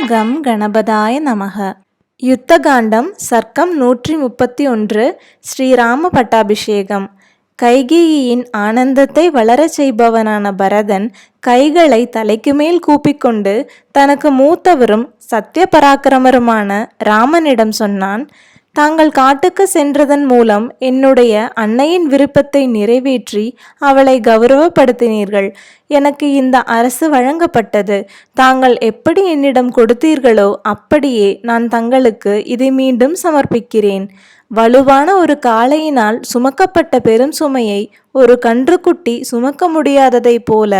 Come கணபதாய நமக. யுத்தகாண்டம் சர்க்கம் 131. ஸ்ரீராம பட்டாபிஷேகம். கைகேயியின் ஆனந்தத்தை வளரச் செய்பவனான பரதன் கைகளை தலைக்கு மேல் கூப்பிக்கொண்டு தனக்கு மூத்தவரும் சத்திய பராக்கிரமருமான ராமனிடம் சொன்னான். தாங்கள் காட்டுக்கு சென்றதன் மூலம் என்னுடைய அன்னையின் விருப்பத்தை நிறைவேற்றி அவளை கௌரவப்படுத்தினீர்கள். எனக்கு இந்த அரசு வழங்கப்பட்டது. தாங்கள் எப்படி என்னிடம் கொடுத்தீர்களோ அப்படியே நான் தங்களுக்கு இதை மீண்டும் சமர்ப்பிக்கிறேன். வலுவான ஒரு காளையினால் சுமக்கப்பட்ட பெரும் சுமையை ஒரு கன்றுக்குட்டி சுமக்க முடியாததை போல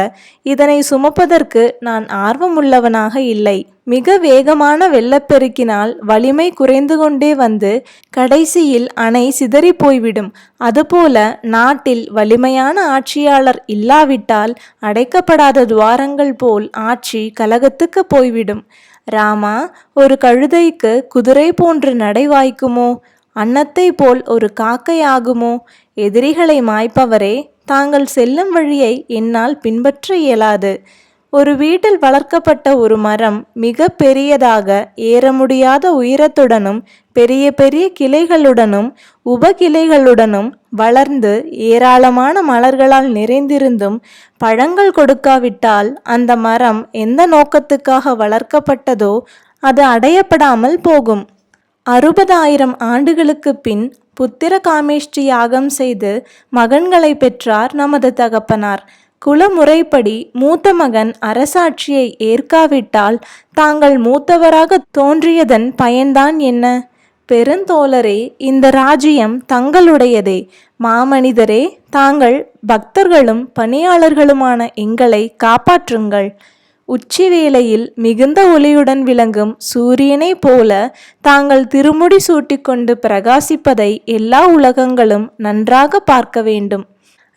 இதனை சுமப்பதற்கு நான் ஆர்வமுள்ளவனாக இல்லை. மிக வேகமான வெள்ளப்பெருக்கினால் வலிமை குறைந்து கொண்டே வந்து கடைசியில் அணை சிதறி போய்விடும். அதுபோல நாட்டில் வலிமையான ஆட்சியாளர் இல்லாவிட்டால் அடைக்கப்படாத துவாரங்கள் போல் ஆட்சி கலகத்துக்கு போய்விடும். ராமா, ஒரு கழுதைக்கு குதிரை போன்று நடை வாய்க்குமோ? அன்னத்தை போல் ஒரு காக்கை ஆகுமோ? எதிரிகளை மாய்ப்பவரே, தாங்கள் செல்லும் வழியை என்னால் பின்பற்ற இயலாது. ஒரு வீட்டில் வளர்க்கப்பட்ட ஒரு மரம் மிக பெரியதாக ஏற முடியாத உயரத்துடனும் பெரிய பெரிய கிளைகளுடனும் உபகிளைகளுடனும் வளர்ந்து ஏராளமான மலர்களால் நிறைந்திருந்தும் பழங்கள் கொடுக்காவிட்டால் அந்த மரம் எந்த நோக்கத்துக்காக வளர்க்கப்பட்டதோ அது அடையப்படாமல் போகும். 60,000 ஆண்டுகளுக்கு பின் புத்திர காமேஷ்டி யாகம் செய்து மகன்களை பெற்றார் நமது தகப்பனார். குலமுறைப்படி மூத்த மகன் அரசாட்சியை ஏற்காவிட்டால் தாங்கள் மூத்தவராக தோன்றியதன் பயன்தான் என்ன? பெருந்தோழரே, இந்த ராஜ்யம் தங்களுடையதே. மாமனிதரே, தாங்கள் பக்தர்களும் பணியாளர்களுமான எங்களை காப்பாற்றுங்கள். உச்சி வேளையில் மிகுந்த ஒளியுடன் விளங்கும் சூரியனை போல தாங்கள் திருமுடி சூட்டிக்கொண்டு பிரகாசிப்பதை எல்லா உலகங்களும் நன்றாக பார்க்க வேண்டும்.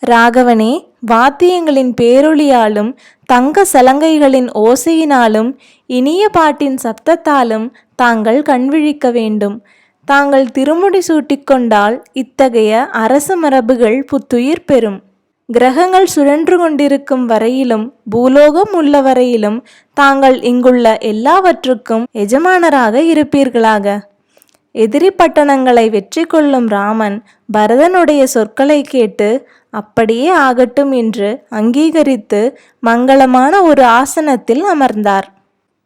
ராகவனே, வாத்தியங்களின் பேரொளியாலும் தங்க சலங்கைகளின் ஓசையினாலும் இனிய பாட்டின் சப்தத்தாலும் தாங்கள் கண்விழிக்க வேண்டும். தாங்கள் திருமுடி சூட்டிக்கொண்டால் இத்தகைய அரசு மரபுகள் புத்துயிர் பெறும். கிரகங்கள் சுழன்று கொண்டிருக்கும் வரையிலும் பூலோகம் உள்ள வரையிலும் தாங்கள் இங்குள்ள எல்லாவற்றுக்கும் எஜமானராக இருப்பீர்களாக. எதிரி பட்டணங்களை வெற்றி கொள்ளும் ராமன் பரதனுடைய சொற்களை கேட்டு அப்படியே ஆகட்டும் என்று அங்கீகரித்து மங்களமான ஒரு ஆசனத்தில் அமர்ந்தார்.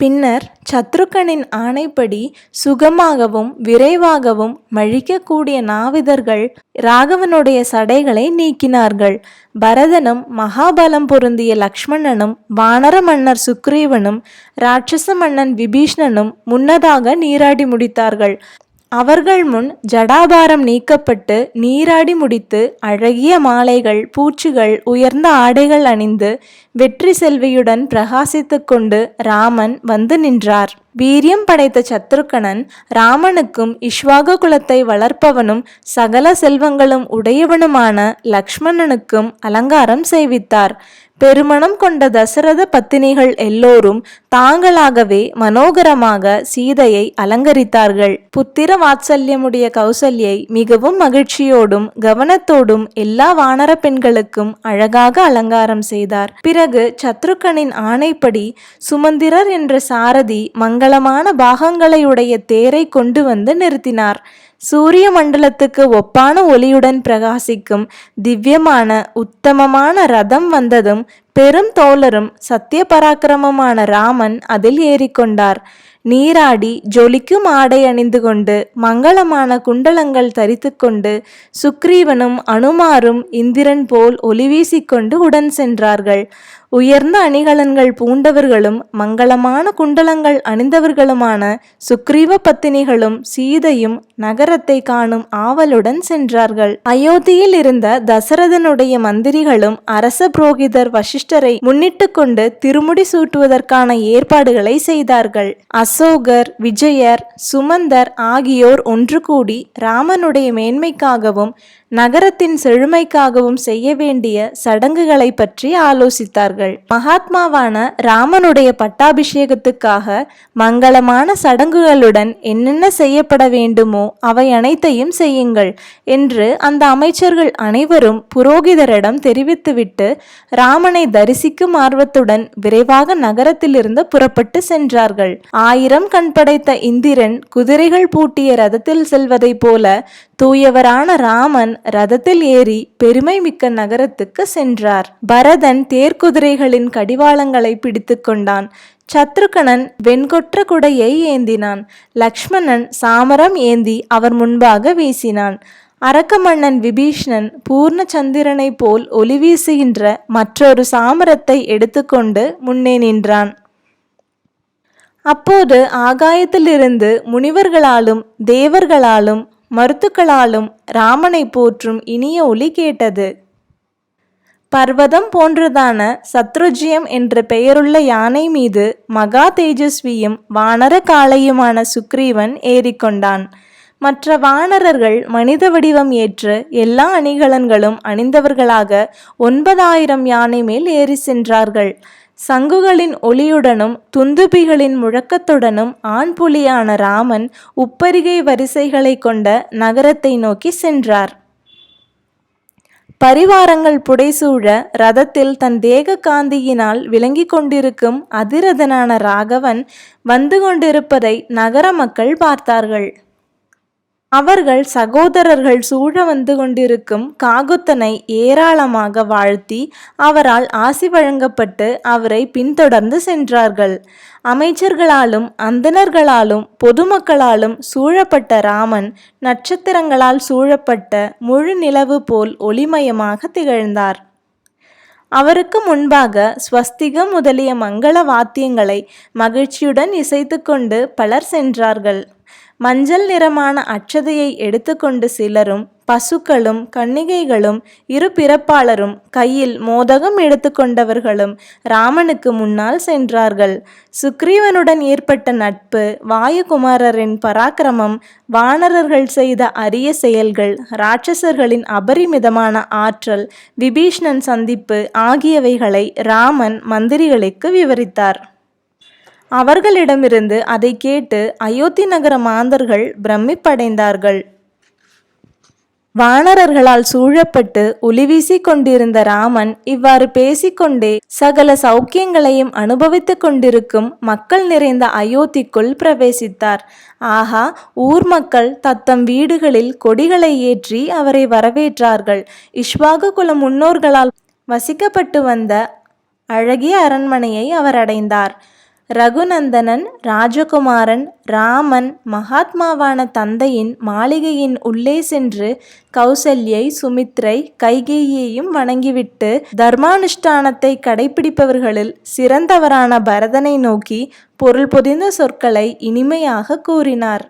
பின்னர் சத்ருக்கனின் ஆணைப்படி சுகமாகவும் விரைவாகவும் மழிக்கக்கூடிய நாவிதர்கள் ராகவனுடைய சடைகளை நீக்கினார்கள். பரதனும் மகாபலம் பொருந்திய லக்ஷ்மணனும் வானர மன்னர் சுக்ரீவனும் இராட்சச மன்னன் விபீஷ்ணனும் முன்னதாக நீராடி முடித்தார்கள். அவர்கள் முன் ஜடாபாரம் நீக்கப்பட்டு நீராடி முடித்து அழகிய மாலைகள் பூச்சிகள் உயர்ந்த ஆடைகள் அணிந்து வெற்றி செல்வியுடன் பிரகாசித்து கொண்டு ராமன் வந்து நின்றார். வீரியம் படைத்த சத்ருக்கனன் ராமனுக்கும் இஷ்வாகு குலத்தை வளர்ப்பவனும் சகல செல்வங்களும் உடையவனுமான லக்ஷ்மணனுக்கும் அலங்காரம் செய்வித்தார். பெருமணம் கொண்ட தசரத பத்தினிகள் எல்லோரும் தாங்களாகவே மனோகரமாக சீதையை அலங்கரித்தார்கள். புத்திர வாத்சல்யமுடைய கௌசல்யை மிகவும் மகிழ்ச்சியோடும் கவனத்தோடும் எல்லா வானர பெண்களுக்கும் அழகாக அலங்காரம் செய்தார். பிறகு சத்ருக்கனின் ஆணைப்படி சுமந்திரர் என்ற சாரதி மங்களமான பாகங்களை உடைய தேரை கொண்டு வந்து நிறுத்தினார். சூரிய மண்டலத்துக்கு ஒப்பான ஒளியுடன் பிரகாசிக்கும் திவ்யமான உத்தமமான ரதம் வந்ததும் பெரும் தோழரும் சத்திய பராக்கிரமமான ராமன் அதில் ஏறிக்கொண்டார். நீராடி ஜொலிக்கும் ஆடை அணிந்து கொண்டு மங்களமான குண்டலங்கள் தரித்து கொண்டு சுக்ரீவனும் அனுமாரும் இந்திரன் போல் ஒளி வீசிக்கொண்டு உடன் சென்றார்கள். உயர்ந்த அணிகலன்கள் பூண்டவர்களும் மங்களமான குண்டலங்கள் அணிந்தவர்களுமான சுக்ரீவ பத்தினிகளும் சீதையும் நகரத்தை காணும் ஆவலுடன் சென்றார்கள். அயோத்தியில் இருந்த தசரதனுடைய மந்திரிகளும் அரச புரோகிதர் வசிஷ்டரை முன்னிட்டு கொண்டு திருமுடி சூட்டுவதற்கான ஏற்பாடுகளை செய்தார்கள். அசோகர், விஜயர், சுமந்தர் ஆகியோர் ஒன்று கூடி ராமனுடைய மேன்மைக்காகவும் நகரத்தின் செழுமைக்காகவும் செய்ய வேண்டிய சடங்குகளை பற்றி ஆலோசித்தார்கள். சென்றார்கள். மகாத்மாவான ராமனுடைய பட்டாபிஷேகத்துக்காக மங்களமான சடங்குகளுடன் என்னென்ன செய்யப்பட வேண்டுமோ அவை அனைத்தையும் செய்யுங்கள் என்று அந்த அமைச்சர்கள் அனைவரும் புரோகிதரிடம் தெரிவித்துவிட்டு ராமனை தரிசிக்கும் ஆர்வத்துடன் விரைவாக நகரத்திலிருந்து புறப்பட்டு சென்றார்கள். 1000 கண் படைத்த இந்திரன் குதிரைகள் பூட்டிய ரதத்தில் செல்வதை போல தூயவரான ராமன் ரதத்தில் ஏறி பெருமை மிக்க நகரத்துக்கு சென்றார். பரதன் தேர்குதிரைகளின் கடிவாளங்களை பிடித்து கொண்டான். சத்ருகனன் வெண்கொற்ற குடையை ஏந்தினான். லக்ஷ்மணன் சாமரம் ஏந்தி அவர் முன்பாக வீசினான். அரக்க மன்னன் விபீஷ்ணன் பூர்ண சந்திரனை போல் ஒளி வீசுகின்ற மற்றொரு சாமரத்தை எடுத்துக்கொண்டு முன்னே நின்றான். அப்போது ஆகாயத்திலிருந்து முனிவர்களாலும் தேவர்களாலும் மருத்துக்களாலும் ராமனை போற்றும் இனிய ஒலி கேட்டது. பர்வதம் போன்றதான சத்ருஜ்யம் என்ற பெயருள்ள யானை மீது மகா தேஜஸ்வியும் வானர காளையுமான சுக்ரீவன் ஏறிக்கொண்டான். மற்ற வானரர்கள் மனித வடிவம் ஏற்று எல்லா அணிகலன்களும் அணிந்தவர்களாக 9000 யானை மேல் ஏறி சென்றார்கள். சங்குகளின் ஒளியுடனும் துந்துபிகளின் முழக்கத்துடனும் ஆண் புலியான ராமன் உப்பரிகை வரிசைகளை கொண்ட நகரத்தை நோக்கி சென்றார். பரிவாரங்கள் புடைசூழ ரதத்தில் தன் தேக காந்தியினால் விளங்கி கொண்டிருக்கும் அதிரதனான ராகவன் வந்து கொண்டிருப்பதை நகர மக்கள் பார்த்தார்கள். அவர்கள் சகோதரர்கள் சூழ வந்து கொண்டிருக்கும் காகுத்தனை ஏராளமாக வாழ்த்தி அவரால் ஆசி வழங்கப்பட்டு அவரை பின்தொடர்ந்து சென்றார்கள். அமைச்சர்களாலும் அந்தணர்களாலும் பொதுமக்களாலும் சூழப்பட்ட ராமன் நட்சத்திரங்களால் சூழப்பட்ட முழு நிலவு போல் ஒளிமயமாக திகழ்ந்தார். அவருக்கு முன்பாக ஸ்வஸ்திகம் முதலிய மங்கள வாத்தியங்களை மகிழ்ச்சியுடன் இசைத்து கொண்டு பலர் சென்றார்கள். மஞ்சள் நிறமான அட்சதையை எடுத்துக்கொண்டு சிலரும், பசுக்களும் கன்னிகைகளும் இரு பிறப்பாளரும் கையில் மோதகம் எடுத்துக்கொண்டவர்களும் ராமனுக்கு முன்னால் சென்றார்கள். சுக்ரீவனுடன் ஏற்பட்ட நட்பு, வாயுகுமாரரின் பராக்கிரமம், வானரர்கள் செய்த அரிய செயல்கள், இராட்சசர்களின் அபரிமிதமான ஆற்றல், விபீஷ்ணன் சந்திப்பு ஆகியவைகளை ராமன் மந்திரிகளுக்கு விவரித்தார். அவர்களிடமிருந்து அதை கேட்டு அயோத்தி நகர மாந்தர்கள் பிரமிப்படைந்தார்கள். வானரர்களால் சூழப்பட்டு ஒளிவீசி கொண்டிருந்த ராமன் இவ்வாறு பேசிக்கொண்டே சகல சௌக்கியங்களையும் அனுபவித்துக் கொண்டிருக்கும் மக்கள் நிறைந்த அயோத்திக்குள் பிரவேசித்தார். ஆஹா! ஊர் மக்கள் தத்தம் வீடுகளில் கொடிகளை ஏற்றி அவரை வரவேற்றார்கள். இஷ்வாகு குல முன்னோர்களால் வசிக்கப்பட்டு வந்த அழகிய அரண்மனையை அவர் அடைந்தார். ரகுநந்தனன் ராஜகுமாரன் ராமன் மகாத்மாவான தந்தையின் மாளிகையின் உள்ளே சென்று கௌசல்யை, சுமித்ரை, கைகேயியையும் வணங்கிவிட்டு தர்மானுஷ்டானத்தை கடைபிடிப்பவர்களில் சிறந்தவரான பரதனை நோக்கி பொருள் பொதிந்த சொற்களை இனிமையாக கூறினார்.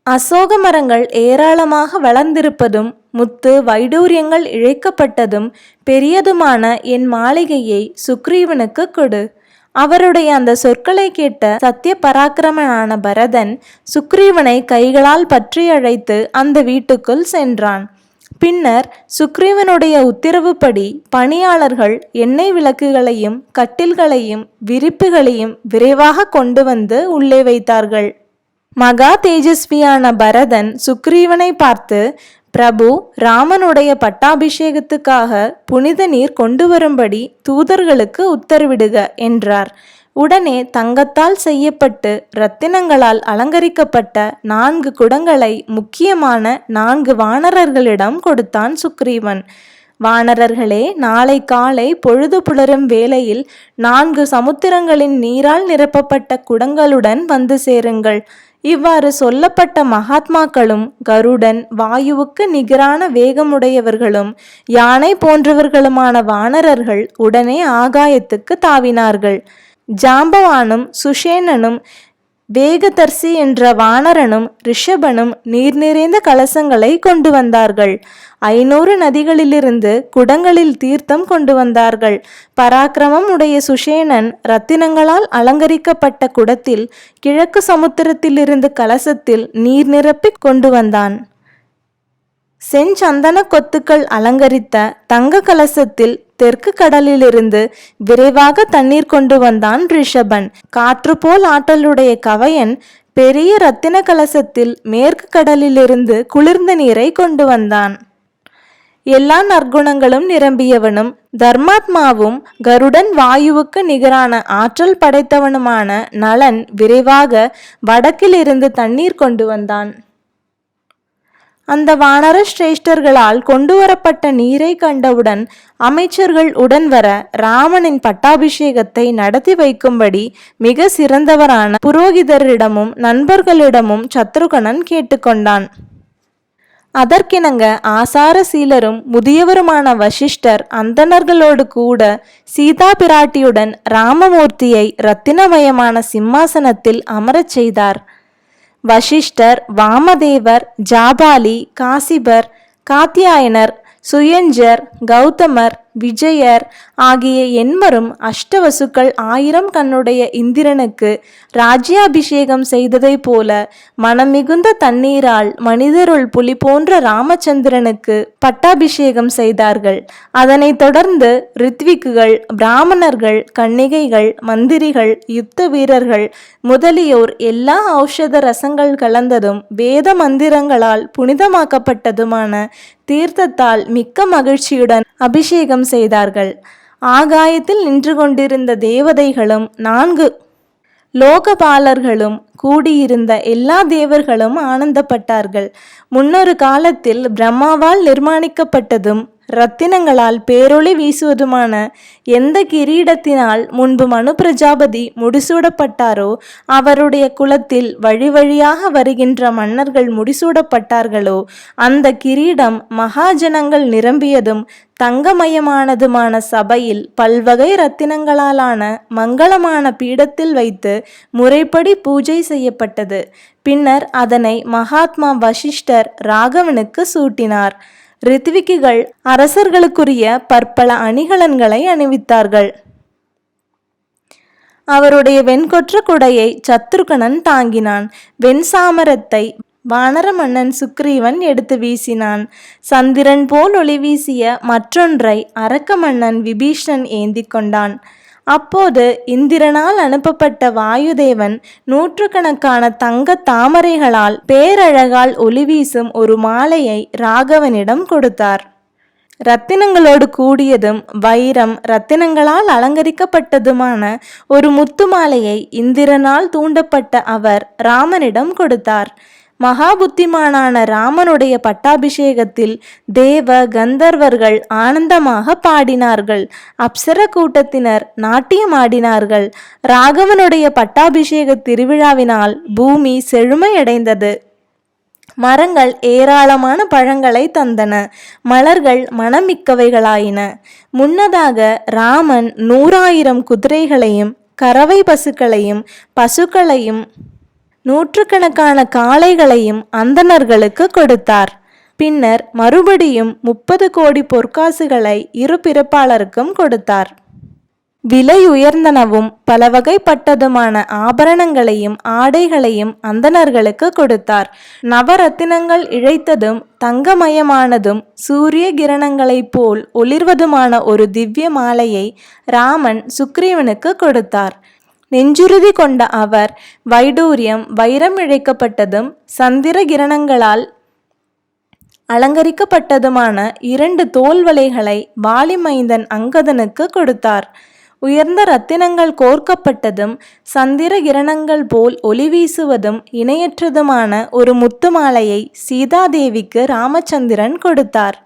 அசோக மரங்கள் ஏராளமாக வளர்ந்திருப்பதும் முத்து வைடூரியங்கள் இழைக்கப்பட்டதும் பெரியதுமான என் மாளிகையை சுக்ரீவனுக்கு கொடு. அவருடைய அந்த சொற்களை கேட்ட சத்திய பராக்கிரமனான பரதன் சுக்ரீவனை கைகளால் பற்றி அழைத்து அந்த வீட்டுக்குள் சென்றான். பின்னர் சுக்ரீவனுடைய உத்தரவுப்படி பணியாளர்கள் எண்ணெய் விளக்குகளையும் கட்டில்களையும் விரிப்புகளையும் விரைவாக கொண்டு வந்து உள்ளே வைத்தார்கள். மகா தேஜஸ்வியான பரதன் சுக்ரீவனை பார்த்து, பிரபு, ராமனுடைய பட்டாபிஷேகத்துக்காக புனித நீர் கொண்டு வரும்படி தூதர்களுக்கு உத்தரவிடுக என்றார். உடனே தங்கத்தால் செய்யப்பட்டு இரத்தினங்களால் அலங்கரிக்கப்பட்ட 4 குடங்களை முக்கியமான 4 வானரர்களிடம் கொடுத்தான் சுக்ரீவன். வானரர்களே, நாளை காலை பொழுது புலரும் வேளையில் 4 சமுத்திரங்களின் நீரால் நிரப்பப்பட்ட குடங்களுடன் வந்து சேருங்கள். இவ்வாறு சொல்லப்பட்ட மகாத்மாக்களும் கருடன், வாயுவுக்கு நிகரான வேகமுடையவர்களும் யானை போன்றவர்களுமான வானரர்கள் உடனே ஆகாயத்துக்கு தாவினார்கள். ஜாம்பவானும் சுஷேனனும் வேகதர்சி என்ற வானரனும் ரிஷபனும் நீர் நிறைந்த கலசங்களை கொண்டு வந்தார்கள். 500 நதிகளிலிருந்து குடங்களில் தீர்த்தம் கொண்டு வந்தார்கள். பராக்கிரமம் உடைய சுஷேனன் இரத்தினங்களால் அலங்கரிக்கப்பட்ட குடத்தில் கிழக்கு சமுத்திரத்திலிருந்து கலசத்தில் நீர் நிரப்பி கொண்டு வந்தான். செஞ்சந்தன கொத்துக்கள் அலங்கரித்த தங்க கலசத்தில் தெற்கு கடலிலிருந்து விரைவாக தண்ணீர் கொண்டு வந்தான் ரிஷபன். காற்று போல் ஆற்றலுடைய கவையன் பெரிய இரத்தின கலசத்தில் மேற்கு கடலிலிருந்து குளிர்ந்த நீரை கொண்டு வந்தான். எல்லா நற்குணங்களும் நிரம்பியவனும் தர்மாத்மாவும் கருடன் வாயுவுக்கு நிகரான ஆற்றல் படைத்தவனுமான நலன் விரைவாக வடக்கிலிருந்து தண்ணீர் கொண்டு வந்தான். அந்த வானர சிரேஷ்டர்களால் கொண்டு வரப்பட்ட நீரை கண்டவுடன் அமைச்சர்கள் உடன் வர ராமனின் பட்டாபிஷேகத்தை நடத்தி வைக்கும்படி மிக சிறந்தவரான புரோகிதரிடமும் நண்பர்களிடமும் சத்ருகனன் கேட்டுக்கொண்டான். அதற்கிணங்க ஆசாரசீலரும் முதியவருமான வசிஷ்டர் அந்தணர்களோடு கூட சீதா பிராட்டியுடன் ராமமூர்த்தியை இரத்தினமயமான சிம்மாசனத்தில் அமரச் செய்தார். வசிஷ்டர், வாமதேவர், ஜாபாலி, காசிபர், காத்தியாயனர், சுயஞ்சர், கௌதமர், விஜயர் ஆகிய எண்மரும் அஷ்டவசுக்கள் 1000 கண்ணுடைய இந்திரனுக்கு ராஜ்யாபிஷேகம் செய்ததை போல மனம் மிகுந்த தண்ணீரால் மனிதருள் புலி போன்ற ராமச்சந்திரனுக்கு பட்டாபிஷேகம் செய்தார்கள். அதனைத் தொடர்ந்து ரித்விக்குகள், பிராமணர்கள், கன்னிகைகள், மந்திரிகள், யுத்த வீரர்கள் முதலியோர் எல்லா ஔஷத ரசங்கள் கலந்ததும் வேத மந்திரங்களால் புனிதமாக்கப்பட்டதுமான தீர்த்தத்தால் மிக்க மகிழ்ச்சியுடன் அபிஷேகம் செய்தார்கள். ஆகாயத்தில் நின்று கொண்டிருந்த தேவதைகளும் 4 லோகபாலர்களும் கூடியிருந்த எல்லா தேவர்களும் ஆனந்தப்பட்டார்கள். முன்னொரு காலத்தில் பிரம்மாவால் நிர்மாணிக்கப்பட்டதும் இரத்தினங்களால் பேரொளி வீசுவதுமான எந்த கிரீடத்தினால் முன்பு மனு பிரஜாபதி முடிசூடப்பட்டாரோ அவருடைய குலத்தில் வழி வழியாக வருகின்ற மன்னர்கள் முடிசூடப்பட்டார்களோ அந்த கிரீடம் மகாஜனங்கள் நிரம்பியதும் தங்கமயமானதுமான சபையில் பல்வகை இரத்தினங்களாலான மங்களமான பீடத்தில் வைத்து முறைப்படி பூஜை செய்யப்பட்டது. பின்னர் அதனை மகாத்மா வசிஷ்டர் ராகவனுக்கு சூட்டினார். ரித்விக்குகள் அரசர்களுக்குரிய பற்பல அணிகலன்களை அணிவித்தார்கள். அவருடைய வெண்கொற்ற குடையை சத்ருகனன் தாங்கினான். வெண்சாமரத்தை வானர மன்னன் சுக்ரீவன் எடுத்து வீசினான். சந்திரன் போல் ஒளி வீசிய மற்றொன்றை அரக்க மன்னன் விபீஷணன் ஏந்தி கொண்டான். அப்போது இந்திரனால் அனுப்பப்பட்ட வாயுதேவன் 100கணக்கான தங்க தாமரைகளால் பேரழகால் ஒளி வீசும் ஒரு மாலையை ராகவனிடம் கொடுத்தார். இரத்தினங்களோடு கூடியதும் வைரம் இரத்தினங்களால் அலங்கரிக்கப்பட்டதுமான ஒரு முத்து மாலையை இந்திரனால் தூண்டப்பட்ட அவர் ராமனிடம் கொடுத்தார். மகாபுத்திமானான ராமனுடைய பட்டாபிஷேகத்தில் தேவ கந்தர்வர்கள் ஆனந்தமாக பாடினார்கள். அப்சர கூட்டத்தினர் நாட்டியமாடினார்கள். ராகவனுடைய பட்டாபிஷேக திருவிழாவினால் பூமி செழுமையடைந்தது. மரங்கள் ஏராளமான பழங்களை தந்தன. மலர்கள் மனமிக்கவைகளாயின. முன்னதாக ராமன் 100,000 குதிரைகளையும் கறவை பசுக்களையும் பசுக்களையும் 100கணக்கான காளைகளையும் அந்தணர்களுக்கு கொடுத்தார். பின்னர் மறுபடியும் 30 கோடி பொற்காசுகளை இரு பிறப்பாளருக்கும் கொடுத்தார். விலை உயர்ந்தனவும் பல வகைப்பட்டதுமான ஆபரணங்களையும் ஆடைகளையும் அந்தணர்களுக்கு கொடுத்தார். நவரத்தினங்கள் இழைத்ததும் தங்கமயமானதும் சூரிய கிரணங்களைப் போல் ஒளிர்வதுமான ஒரு திவ்ய மாலையை ராமன் சுக்ரீவனுக்கு கொடுத்தார். நெஞ்சுறுதி கொண்ட அவர் வைடூரியம் வைரம் இழைக்கப்பட்டதும் சந்திர கிரணங்களால் அலங்கரிக்கப்பட்டதுமான 2 தோல்வளைகளை வாலிமைந்தன் அங்கதனுக்கு கொடுத்தார். உயர்ந்த இரத்தினங்கள் கோர்க்கப்பட்டதும் சந்திர கிரணங்கள் போல் ஒளி வீசுவதும் இணையற்றதுமான ஒரு முத்து மாலையை சீதாதேவிக்கு ராமச்சந்திரன் கொடுத்தார்.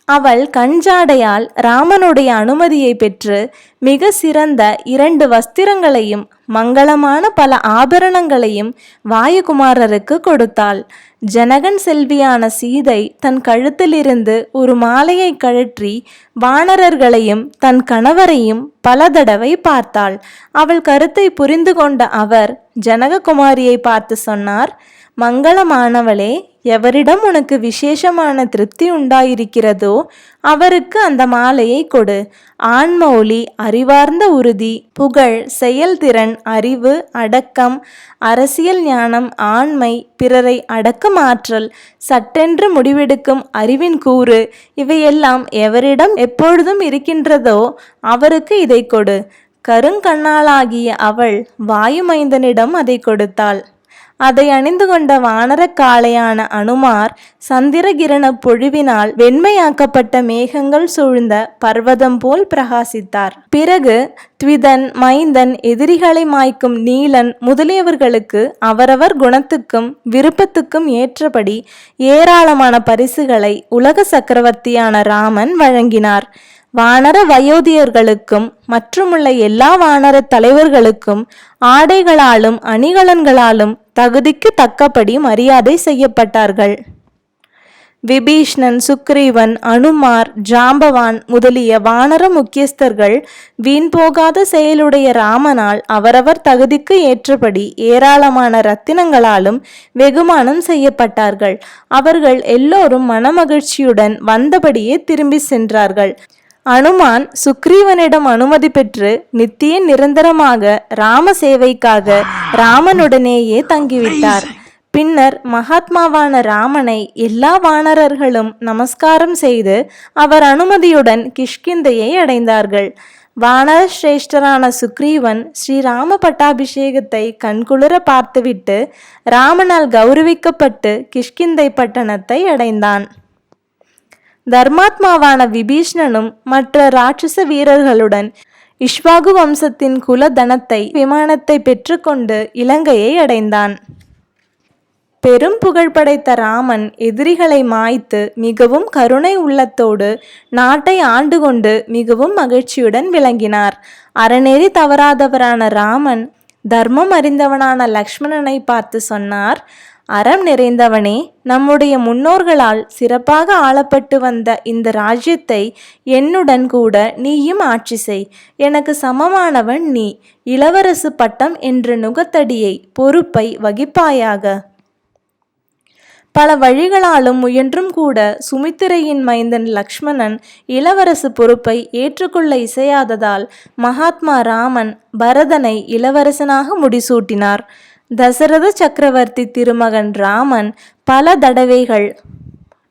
அவள் கஞ்சாடையால் ராமனுடைய அனுமதியை பெற்று மிக சிறந்த 2 வஸ்திரங்களையும் மங்களமான பல ஆபரணங்களையும் வாயுகுமாரருக்கு கொடுத்தாள். ஜனகன் செல்வியான சீதை தன் கழுத்திலிருந்து ஒரு மாலையை கழற்றி வானரர்களையும் தன் கணவரையும் பல தடவை பார்த்தாள். அவள் கருத்தை புரிந்து கொண்ட அவர் ஜனககுமாரியை பார்த்து சொன்னார், மங்களமானவளே, எவரிடம் உனக்கு விசேஷமான திருப்தி உண்டாயிருக்கிறதோ அவருக்கு அந்த மாலையை கொடு. ஆன்ம ஒளி, அறிவார்ந்த உறுதி, புகழ், செயல்திறன், அறிவு, அடக்கம், அரசியல் ஞானம், ஆண்மை, பிறரை அடக்கமாற்றல், சட்டென்று முடிவெடுக்கும் அறிவின் கூறு, இவையெல்லாம் எவரிடம் எப்பொழுதும் இருக்கின்றதோ அவருக்கு இதை கொடு. கருங்கண்ணாளாகிய அவள் வாயுமைந்தனிடம் அதை கொடுத்தாள். அதை அணிந்து கொண்ட வானரக்காளையான அனுமார் சந்திரகிரண பொழிவினால் வெண்மையாக்கப்பட்ட மேகங்கள் சூழ்ந்த பர்வதம் போல் பிரகாசித்தார். பிறகு த்விதன், மைந்தன், எதிரிகளை மாய்க்கும் நீலன் முதலியவர்களுக்கு அவரவர் குணத்துக்கும் விருப்பத்துக்கும் ஏற்றபடி ஏராளமான பரிசுகளை உலக சக்கரவர்த்தியான ராமன் வழங்கினார். வானர வயோதியர்களுக்கும் மற்றுமுள்ள எல்லா வானர தலைவர்களுக்கும் ஆடைகளாலும் அணிகலன்களாலும் தகுதிக்கு தக்கபடி மரியாதை செய்யப்பட்டார்கள். விபீஷ்ணன், சுக்ரீவன், அனுமார், ஜாம்பவான் முதலிய வானர முக்கியஸ்தர்கள் வீண் போகாத செயலுடைய ராமனால் அவரவர் தகுதிக்கு ஏற்றபடி ஏராளமான இரத்தினங்களாலும் வெகுமானம் செய்யப்பட்டார்கள். அவர்கள் எல்லோரும் மனமகிழ்ச்சியுடன் வந்தபடியே திரும்பி சென்றார்கள். அனுமான் சுக்ரீவனிடம் அனுமதி பெற்று நித்திய நிரந்தரமாக ராம சேவைக்காக ராமனுடனேயே தங்கிவிட்டார். பின்னர் மகாத்மாவான ராமனை எல்லா வானரர்களும் நமஸ்காரம் செய்து அவர் அனுமதியுடன் கிஷ்கிந்தையை அடைந்தார்கள். வானர சிரேஷ்டரான சுக்ரீவன் ஸ்ரீராம பட்டாபிஷேகத்தை கண்குளிர பார்த்துவிட்டு ராமனால் கௌரவிக்கப்பட்டு கிஷ்கிந்தை பட்டணத்தை அடைந்தான். தர்மாத்மாவான விபீஷ்ணனும் மற்ற ராட்சச வீரர்களுடன் இஷ்வாகு வம்சத்தின் குல தனத்தை விமானத்தை பெற்றுக்கொண்டு இலங்கையை அடைந்தான். பெரும் புகழ் படைத்த ராமன் எதிரிகளை மாய்த்து மிகவும் கருணை உள்ளத்தோடு நாட்டை ஆண்டு கொண்டு மிகவும் மகிழ்ச்சியுடன் விளங்கினார். அறநெறி தவறாதவரான ராமன் தர்மம் அறிந்தவனான லக்ஷ்மணனை பார்த்து சொன்னார், அறம் நிறைந்தவனே, நம்முடைய முன்னோர்களால் சிறப்பாக ஆளப்பட்டு வந்த இந்த ராஜ்யத்தை என்னுடன் கூட நீயும் ஆட்சி செய். எனக்கு சமமானவன் நீ. இளவரசு பட்டம் என்ற நுகத்தடியை பொறுப்பை வகிப்பாயாக. பல வழிகளாலும் முயன்றும் கூட சுமித்திரையின் மைந்தன் லக்ஷ்மணன் இளவரசு பொறுப்பை ஏற்றுக்கொள்ள இசையாததால் மகாத்மா ராமன் பரதனை இளவரசனாக முடிசூட்டினார். தசரத சக்கரவர்த்தி திருமகன் ராமன் பல தடவைகள்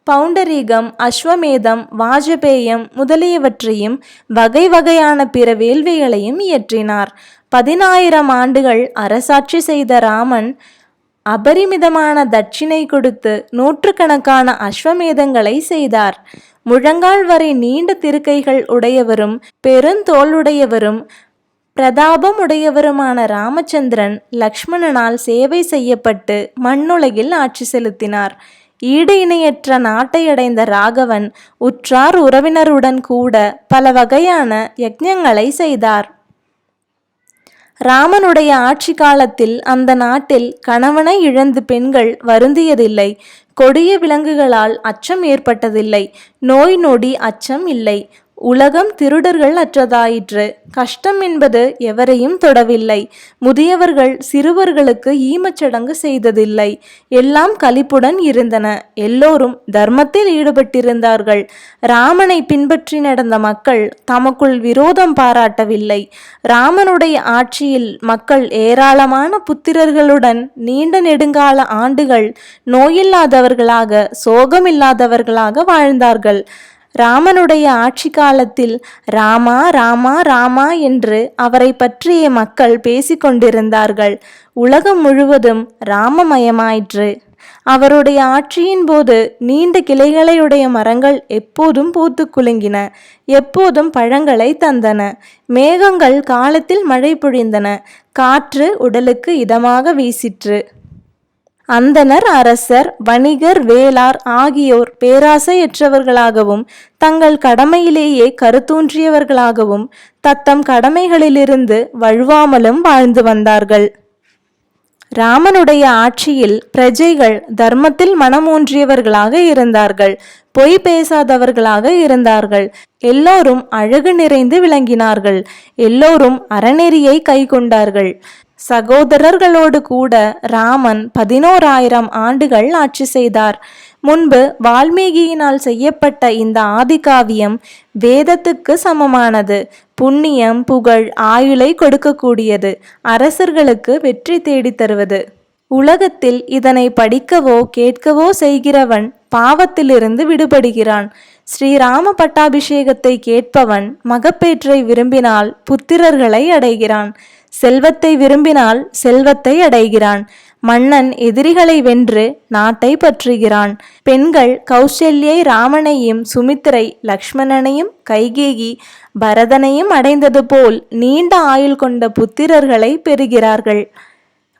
பவுண்டரீகம், அஸ்வமேதம், வாஜபேயம் முதலியவற்றையும் வகை வகையான பிற வேள்விகளையும் இயற்றினார். 10,000 ஆண்டுகள் அரசாட்சி செய்த ராமன் அபரிமிதமான தட்சிணை கொடுத்து நூற்றுக்கணக்கான அஸ்வமேதங்களை செய்தார். முழங்கால் வரை நீண்ட திருக்கைகள் உடையவரும் பெருந்தோளுடையவரும் பிரதாபம் உடையவருமான ராமச்சந்திரன் லக்ஷ்மணனால் சேவை செய்யப்பட்டு மண்ணுலகில் ஆட்சி செலுத்தினார். ஈடு இணையற்ற நாட்டை அடைந்த ராகவன் உற்றார் உறவினருடன் கூட பல வகையான யஜ்ஞங்களை செய்தார். ராமனுடைய ஆட்சி காலத்தில் அந்த நாட்டில் கணவனை இழந்து பெண்கள் வருந்தியதில்லை. கொடிய விலங்குகளால் அச்சம் ஏற்பட்டதில்லை. நோய் நொடி அச்சம் இல்லை. உலகம் திருடர்கள் அற்றதாயிற்று. கஷ்டம் என்பது எவரையும் தொடவில்லை. முதியவர்கள் சிறுவர்களுக்கு ஈமச்சடங்கு செய்ததில்லை. எல்லாம் களிப்புடன் இருந்தன. எல்லோரும் தர்மத்தில் ஈடுபட்டிருந்தார்கள். ராமனை பின்பற்றி நடந்த மக்கள் தமக்குள் விரோதம் பாராட்டவில்லை. ராமனுடைய ஆட்சியில் மக்கள் ஏராளமான புத்திரர்களுடன் நீண்ட நெடுங்கால ஆண்டுகள் நோயில்லாதவர்களாக சோகமில்லாதவர்களாக வாழ்ந்தார்கள். ராமனுடைய ஆட்சி காலத்தில் ராமா ராமா ராமா என்று அவரை பற்றிய மக்கள் பேசிக்கொண்டிருந்தார்கள். உலகம் முழுவதும் ராமமயமாயிற்று. அவருடைய ஆட்சியின் போது நீண்ட கிளைகளையுடைய மரங்கள் எப்போதும் பூத்து குலுங்கின, எப்போதும் பழங்களை தந்தன. மேகங்கள் காலத்தில் மழை பொழிந்தன. காற்று உடலுக்கு இதமாக வீசிற்று. அந்தணர், அரசர், வணிகர், வேளார் ஆகியோர் பேராசையற்றவர்களாகவும் தங்கள் கடமையிலேயே கருத்தூன்றியவர்களாகவும் தத்தம் கடமைகளிலிருந்து வழுவாமலும் வாழ்ந்து வந்தார்கள். ராமனுடைய ஆட்சியில் பிரஜைகள் தர்மத்தில் மனமூன்றியவர்களாக இருந்தார்கள். பொய் பேசாதவர்களாக இருந்தார்கள். எல்லோரும் அழகு நிறைந்து விளங்கினார்கள். எல்லோரும் அறநெறியை கை கொண்டார்கள். சகோதரர்களோடு கூட ராமன் 11,000 ஆண்டுகள் ஆட்சி செய்தார். முன்பு வால்மீகியினால் செய்யப்பட்ட இந்த ஆதிகாவியம் வேதத்துக்கு சமமானது. புண்ணியம், புகழ், ஆயுளை கொடுக்கக்கூடியது. அரசர்களுக்கு வெற்றி தேடித் தருவது. உலகத்தில் இதனை படிக்கவோ கேட்கவோ செய்கிறவன் பாவத்திலிருந்து விடுபடுகிறான். ஸ்ரீராம பட்டாபிஷேகத்தை கேட்பவன் மகப்பேற்றை விரும்பினால் புத்திரர்களை அடைகிறான். செல்வத்தை விரும்பினால் செல்வத்தை அடைகிறான். மன்னன் எதிரிகளை வென்று நாட்டை பற்றுகிறான். பெண்கள் கௌசல்யை ராமனையும், சுமித்திரை லக்ஷ்மணனையும், கைகேயி பரதனையும் அடைந்தது போல் நீண்ட ஆயுள் கொண்ட புத்திரர்களை பெறுகிறார்கள்.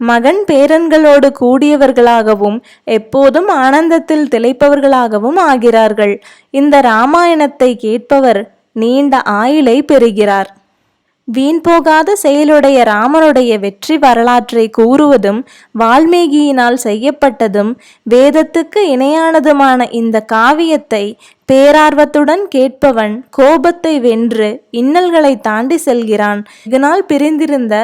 மகன் பேரன்களோடு கூடியவர்களாகவும் எப்போதும் ஆனந்தத்தில் திளைப்பவர்களாகவும் ஆகிறார்கள். இந்த இராமாயணத்தை கேட்பவர் நீண்ட ஆயுளை பெறுகிறார். வீண் போகாத செயலுடைய ராமனுடைய வெற்றி வரலாற்றை கூறுவதும் வால்மீகியினால் செய்யப்பட்டதும் வேதத்துக்கு இணையானதுமான இந்த காவியத்தை பேரார்வத்துடன் கேட்பவன் கோபத்தை வென்று இன்னல்களை தாண்டி செல்கிறான். இதனால் பிரிந்திருந்த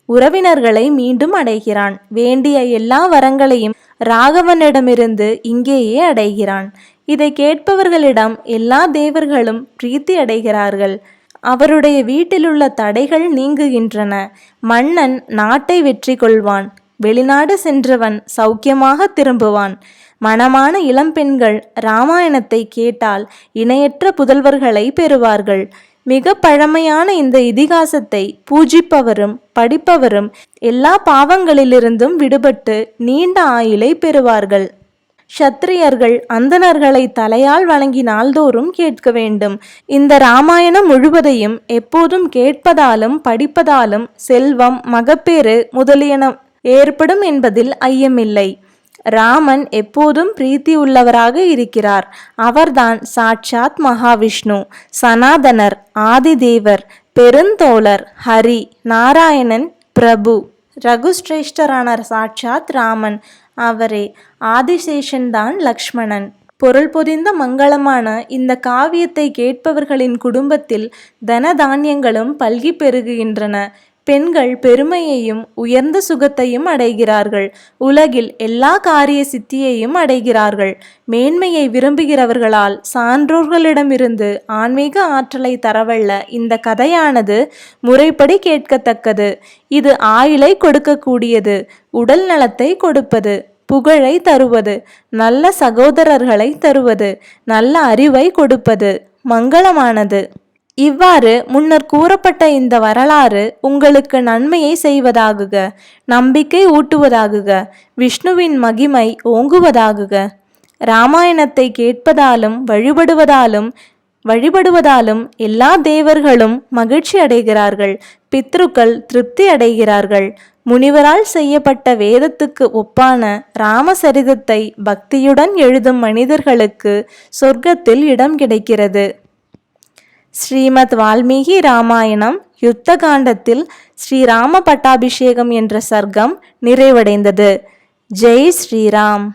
உறவினர்களை மீண்டும் அடைகிறான். வேண்டிய எல்லா வரங்களையும் ராகவனிடமிருந்து இங்கேயே அடைகிறான். இதை கேட்பவர்களிடம் எல்லா தேவர்களும் பிரீத்தி அடைகிறார்கள். அவருடைய வீட்டிலுள்ள தடைகள் நீங்குகின்றன. மன்னன் நாட்டை வெற்றி கொள்வான். வெளிநாடு சென்றவன் சௌக்கியமாக திரும்புவான். மணமான இளம்பெண்கள் இராமாயணத்தை கேட்டால் இணையற்ற புதல்வர்களை பெறுவார்கள். மிக பழமையான இந்த இதிகாசத்தை பூஜிப்பவரும் படிப்பவரும் எல்லா பாவங்களிலிருந்தும் விடுபட்டு நீண்ட ஆயுளை பெறுவார்கள். க்ஷத்திரியர்கள் அந்தணர்களை தலையால் வணங்கி நாள்தோறும் கேட்க வேண்டும். இந்த இராமாயணம் முழுவதையும் எப்போதும் கேட்பதாலும் படிப்பதாலும் செல்வம், மகப்பேறு முதலியன ஏற்படும் என்பதில் ஐயமில்லை. ராமன் எப்போதும் பிரீத்தி உள்ளவராக இருக்கிறார். அவர்தான் சாட்சாத் மகாவிஷ்ணு, சனாதனர், ஆதிதேவர், பெருந்தோழர், ஹரி, நாராயணன், பிரபு. ரகுஸ்ரேஷ்டரான சாட்சாத் ராமன் அவரே. ஆதிசேஷன்தான் லக்ஷ்மணன். பொருள் பொதிந்த மங்களமான இந்த காவியத்தை கேட்பவர்களின் குடும்பத்தில் தன தானியங்களும் பல்கி பெருகுகின்றன. பெண்கள் பெருமையையும் உயர்ந்த சுகத்தையும் அடைகிறார்கள். உலகில் எல்லா காரிய சித்தியையும் அடைகிறார்கள். மேன்மையை விரும்புகிறவர்களால் சான்றோர்களிடமிருந்து ஆன்மீக ஆற்றலை தரவல்ல இந்த கதையானது முறைப்படி கேட்கத்தக்கது. இது ஆயுளை கொடுக்கக்கூடியது, உடல் நலத்தை கொடுப்பது, புகழை தருவது, நல்ல சகோதரர்களை தருவது, நல்ல அறிவை கொடுப்பது, மங்களமானது. இவ்வாறு முன்னர் கூறப்பட்ட இந்த வரலாறு உங்களுக்கு நன்மையை செய்வதாகுக, நம்பிக்கை ஊட்டுவதாகுக, விஷ்ணுவின் மகிமை ஓங்குவதாகுக. இராமாயணத்தை கேட்பதாலும் வழிபடுவதாலும் எல்லா தேவர்களும் மகிழ்ச்சி அடைகிறார்கள். பித்ருக்கள் திருப்தி அடைகிறார்கள். முனிவரால் செய்யப்பட்ட வேதத்துக்கு ஒப்பான ராமசரிதத்தை பக்தியுடன் எழுதும் மனிதர்களுக்கு சொர்க்கத்தில் இடம் கிடைக்கிறது. ஸ்ரீமத் வால்மீகி ராமாயணம் யுத்த காண்டத்தில் ஸ்ரீராம பட்டாபிஷேகம் என்ற சர்க்கம் நிறைவடைந்தது. ஜெய் ஸ்ரீராம்.